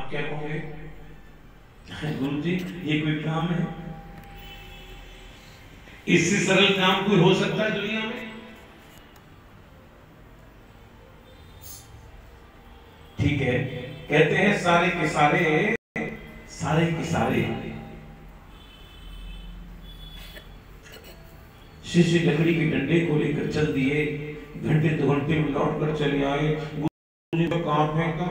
आप क्या कहोगे? गुरु जी ये कोई काम है? इससे सरल काम कोई हो सकता है दुनिया में? ठीक है, कहते हैं सारे के सारे शिष्य लकड़ी के डंडे को लेकर चल दिए। घंटे 2 घंटे में लौट कर चले आए। गुरुजी तो कहां फेंका?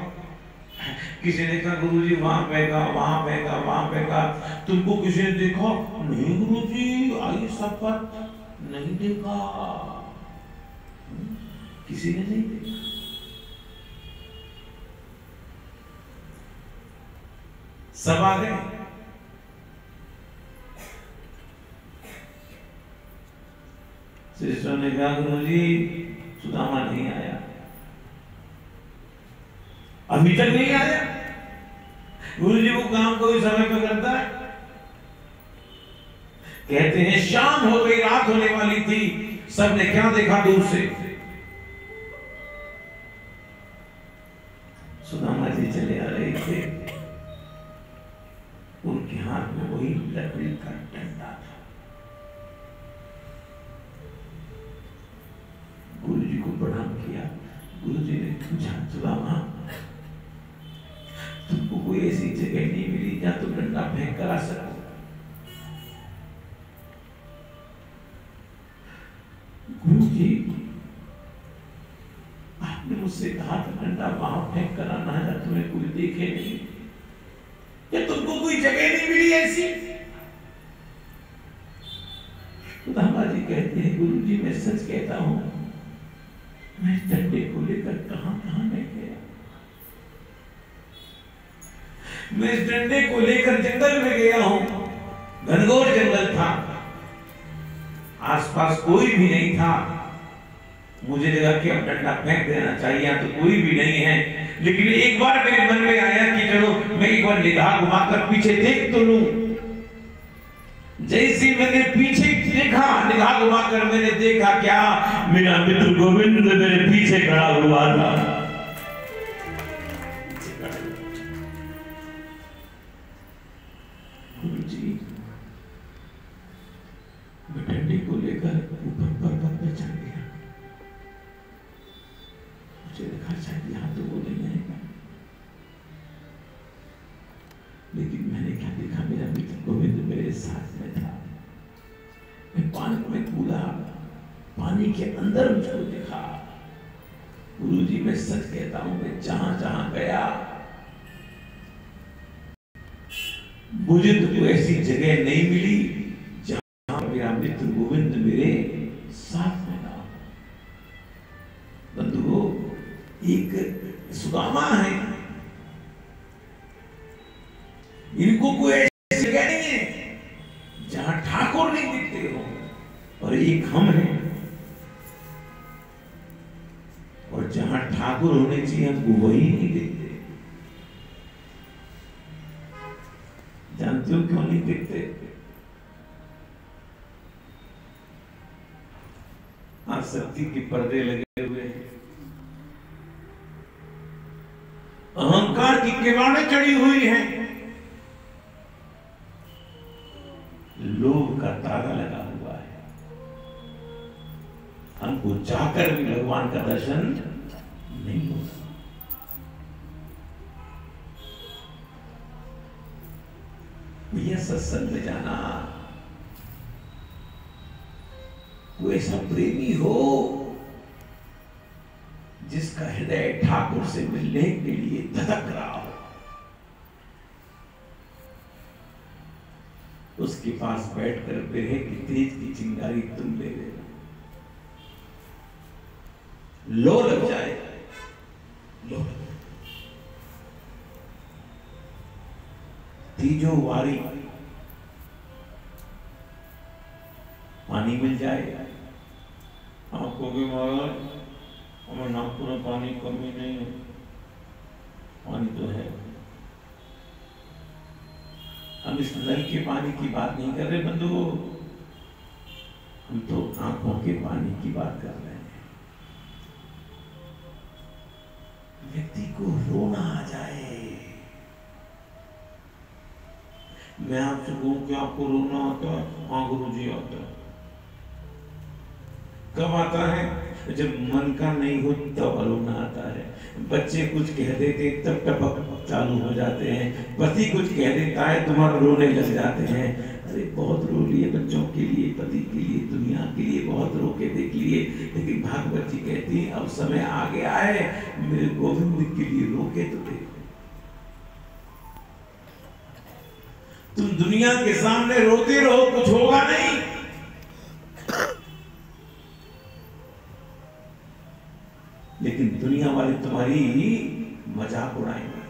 किसी ने कहा गुरुजी वहां फेंका, वहां फेंका, वहां फेंका। तुमको किसी ने देखा? नहीं गुरुजी, आई शपथ नहीं देखा, किसी ने नहीं देखा। सब आ गए। शिष्यों ने कहा गुरुजी सुदामा नहीं आया, अभी तक नहीं आया। गुरुजी वो काम कोई समय पे करता है? कहते हैं शाम हो गई, रात होने वाली थी। सबने क्या देखा दूर से? सुदामा जी चले आ रहे थे, उनके हाथ में वही लकड़ी का डंडा था। गुरुजी को प्रणाम किया। गुरुजी ने पूछा सुदामा तुमको कोई ऐसी जगह नहीं मिली जहां तुम डंडा फेंक कर आ सको? गुरुजी आपने मुझसे कहा था डंडा वहां फेंक कर आना है, तुम्हें कोई देखे नहीं, या तुमको कोई जगह नहीं मिली ऐसी? सुदामा जी कहते हैं गुरुजी मैं सच कहता हूं, मैं डंडे को लेकर कहां कहां नहीं गया। मैं इस डंडे को लेकर जंगल में गया हूं, घनघोर जंगल था, आसपास कोई भी नहीं था। मुझे लगा कि अब डंडा फेंक देना चाहिए, तो कोई भी नहीं है। लेकिन एक बार मेरे मन में आया कि चलो मैं एक बार निगाह घुमाकर पीछे देख तो लूं। जैसे मैंने पीछे देखा, निगाह घुमाकर मैंने देखा क्या, मेरा मित्र गोविंद मेरे पीछे खड़ा हुआ था। गुरुजी मैं डंडे को लेकर ऊपर पर्वत पे चढ़ गया, मुझे देखा शायद यहां तो वो नहीं आएगा, लेकिन मैंने क्या देखा, मेरा मित्र गोविंद मेरे साथ में था। मैं पानी में कूदा, पानी के अंदर मुझको देखा। गुरुजी मैं सच कहता हूं, मैं जहां जहां गया मुझे तो कोई ऐसी जगह नहीं मिली जहां मेरा मित्र गोविंद मेरे साथ में था। बंधुओं एक सुदामा है, इनको कोई ऐसी जगह नहीं है जहां ठाकुर नहीं दिखते हो, और एक हम हैं, और जहां ठाकुर होने चाहिए हमको वही नहीं दिखते। जानते हो क्यों नहीं दिखते? आसक्ति के पर्दे लगे हुए हैं, अहंकार की किवाड़ें चढ़ी हुई हैं, लोभ का ताला लगा हुआ है। हमको चाहकर भी भगवान का दर्शन नहीं होता। भैया सत्संग में जाना, कोई ऐसा प्रेमी हो जिसका हृदय ठाकुर से मिलने के लिए धधक रहा हो, उसके पास बैठकर बिरहे की तेज की चिंगारी तुम ले लेना, लो लग जाए, लो लग जाए। तीजो वारी पानी मिल जाए, आपको भी महाराज हमें नागपुर में पानी कमी नहीं है, पानी तो है। हम इस नल के पानी की बात नहीं कर रहे बंधुओं, हम तो आंखों के पानी की बात कर रहे हैं। व्यक्ति को रोना आ जाए, मैं आपसे कहूं कि आपको रोना आता है? हाँ गुरुजी आता है। कब आता है? जब मन का नहीं हो तब रोना आता है। बच्चे कुछ कह देते तब टपक चालू हो जाते हैं, पति कुछ कह देता है तुम्हारा रोने लग जाते हैं। अरे बहुत रो लिए बच्चों के लिए, पति के लिए, दुनिया के लिए बहुत रो के देख लिए, लेकिन भागवत जी कहती है अब समय आ गया है मेरे गोविंद के लिए रोके तो देखो। तुम दुनिया के सामने रोते रहो कुछ होगा नहीं, लेकिन दुनिया वाले तुम्हारी मजाक उड़ाएंगे।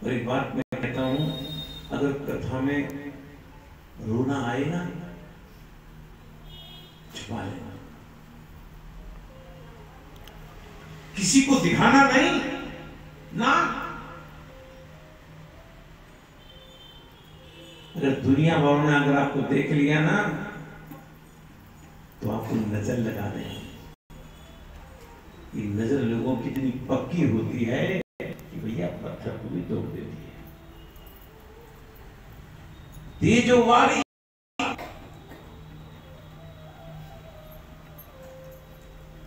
और एक बात मैं कहता हूं, अगर कथा में रोना आए ना, छुपा लेना, किसी को दिखाना नहीं ना। अगर दुनिया वालों ने अगर आपको देख लिया ना तो आपको नजर लगा दें। ये नजर लोगों की इतनी पक्की होती है कि भैया पत्थर को भी तोड़ देती है। तेजोवारी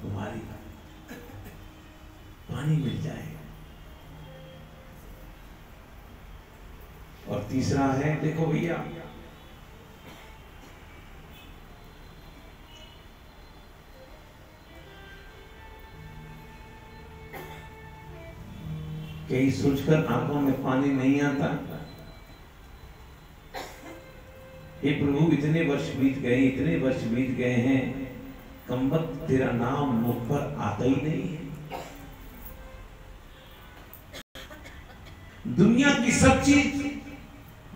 तुम्हारी पानी मिल जाए। और तीसरा है, देखो भैया कहीं सोचकर आंखों में पानी नहीं आता। हे प्रभु इतने वर्ष बीत गए, इतने वर्ष बीत गए हैं, कमबख्त तेरा नाम मुख पर आता ही नहीं है। दुनिया की सब चीज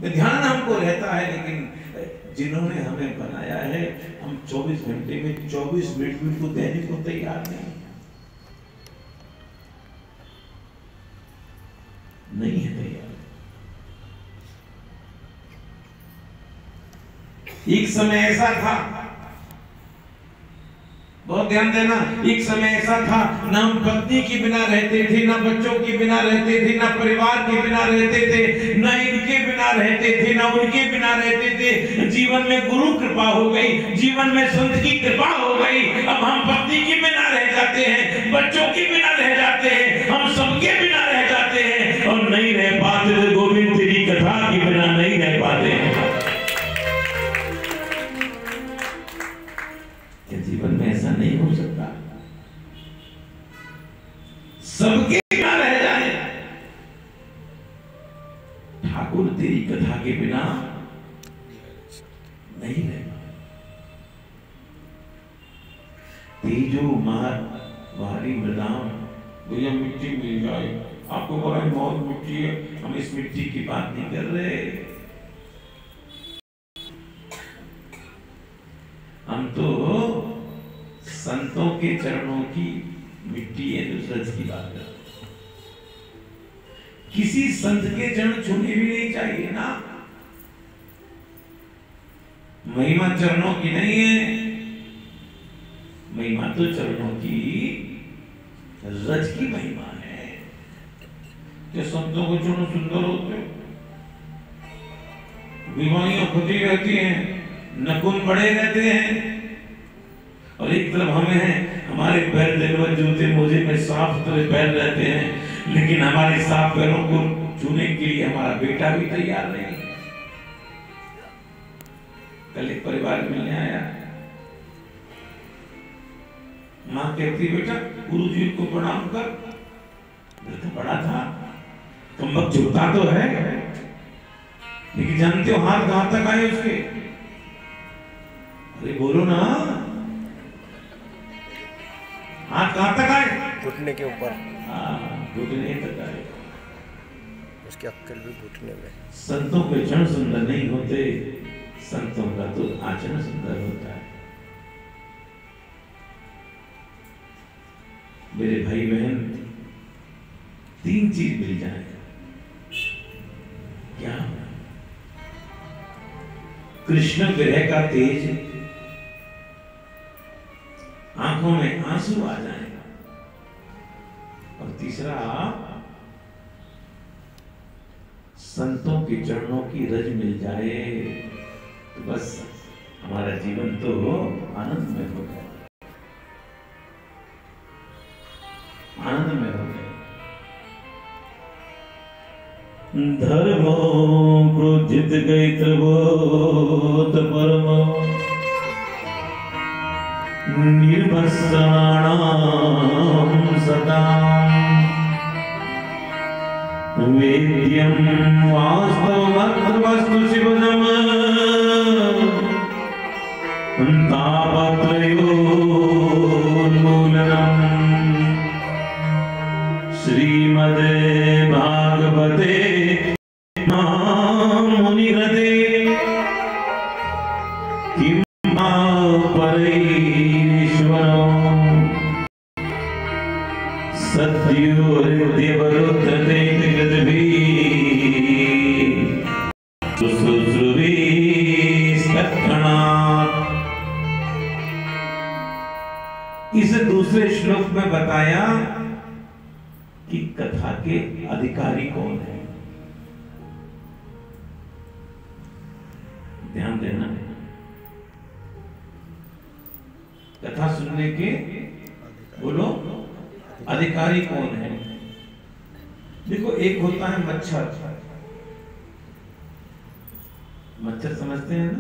में ध्यान हमको रहता है, लेकिन जिन्होंने हमें बनाया है हम 24 घंटे में 24 मिनट भी उनको देने को तैयार नहीं है तैयार। एक समय ऐसा था, बहुत ध्यान देना, एक समय ऐसा था ना हम पत्नी के बिना रहते थे, ना बच्चों के बिना रहते थे, ना परिवार के बिना रहते थे, ना इनके बिना रहते थे, ना उनके बिना रहते थे। जीवन में गुरु कृपा हो गई, जीवन में संत की कृपा हो गई। अब हम पत्नी के बिना रह जाते हैं, बच्चों के बिना रह जाते हैं, हम सबके बिना रह जाते हैं और नहीं रह पाते। गोविंद तेरी कथा के बिना नहीं रह पाते। जीवन में ऐसा नहीं हो सकता, सबके बिना रह जाए। ठाकुर तेरी कथा के बिना नहीं रह पाए। तेजो मार वारी मृदाम, भैया मिट्टी मिल जाए आपको, बोला बहुत मिट्टी है, हम इस मिट्टी की बात नहीं कर रहे, हम तो संतों के चरणों की मिट्टी है नुसरत की बात कर। किसी संत के चरण छूने भी नहीं चाहिए ना। महिमा चरणों की नहीं है, महिमा तो चरणों की रज की महिमा है। क्या संतों के चरण सुंदर होते, बीमारियां खुदी रहती हैं, नकुन बड़े रहते हैं, और एक तरफ हमें है हमारे पैर दिलवर जूते मोजे में साफ सुथरे पैर रहते हैं, लेकिन हमारे साफ पैरों को छूने के लिए हमारा बेटा भी तैयार नहीं। कल एक परिवार मिलने आया, माँ कहती बेटा गुरु जी को प्रणाम कर। बेटा बड़ा था, कमबख्त झुकता तो है, लेकिन जानते हो हाथ कहां तक आए उसके? अरे बोलो ना, हाथ कहां तक आए? घुटने के ऊपर। घुटने तक आए। उसकी अक्ल भी घुटने में। संतों के चरण सुंदर नहीं होते, संतों का तो आचरण सुंदर होता है। मेरे भाई बहन, 3 चीज मिल जाए क्या? कृष्ण विरह का तेज, आंखों में आंसू आ जाए, और तीसरा संतों के चरणों की रज मिल जाए तो बस हमारा जीवन तो आनंद में हो जाए, आनंद में हो जाए। धर्मो प्रोजित गई त्रिबोध परमो निर्वस्त्राणां सदा वेद्यं वास्तवमत्र वस्तु शिवदम् तापत्रयोन्मूलनम् श्रीमद् भागवते मुनिरते किं परैश्वरम् सद्यो हृदयवरुद्धते इस दूसरे श्लोक में बताया कि कथा के अधिकारी कौन है। ध्यान देना, कथा सुनने के बोलो अधिकारी कौन है। देखो, एक होता है मच्छर। मच्छर समझते हैं ना?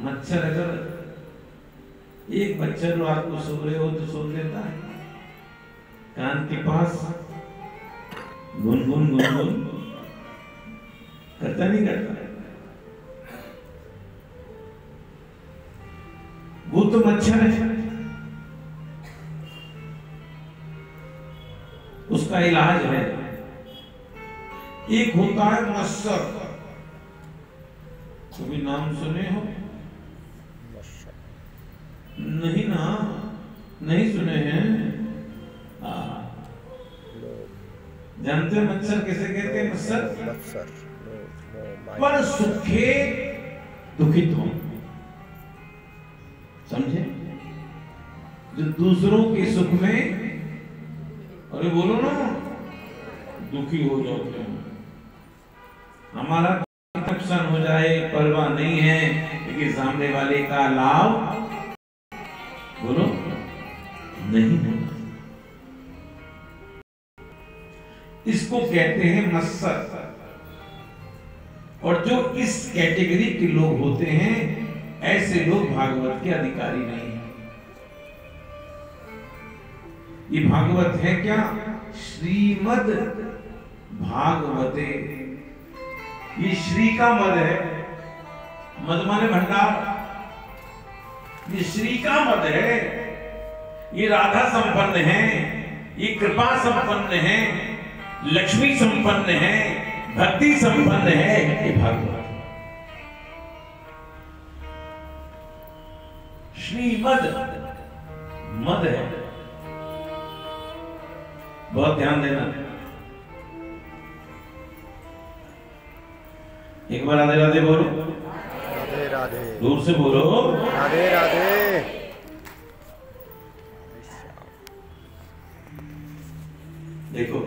मच्छर अगर एक मच्छर रात को सो रहे हो तो सो देता है कान के पास, गुनगुन गुनगुन करता नहीं करता? वो तो मच्छर है, उसका इलाज है। एक होता है मच्छर, कभी नाम सुने हो? नहीं ना, नहीं सुने हैं। जानते हैं मच्छर किसे कहते हैं? मच्छर पर सुखे दुखित हो, समझे? जो दूसरों के सुख में, अरे बोलो ना, दुखी हो जाते हैं। हमारा नुकसान हो जाए परवाह नहीं है, लेकिन सामने वाले का लाभ बोलो नहीं है। इसको कहते हैं मत्सर। और जो इस कैटेगरी के लोग होते हैं, ऐसे लोग भागवत के अधिकारी नहीं हैं। ये भागवत है क्या? श्रीमद् भागवते। ये श्री का मद है, मद माने भंडार। ये श्री का मद है, ये राधा संपन्न है, ये कृपा संपन्न है, लक्ष्मी संपन्न है, भक्ति संपन्न है। ये भागवत श्रीमद मद है। बहुत ध्यान देना। एक बार राधे राधे बोलो। राधे राधे। दूर से बोलो। राधे राधे। देखो,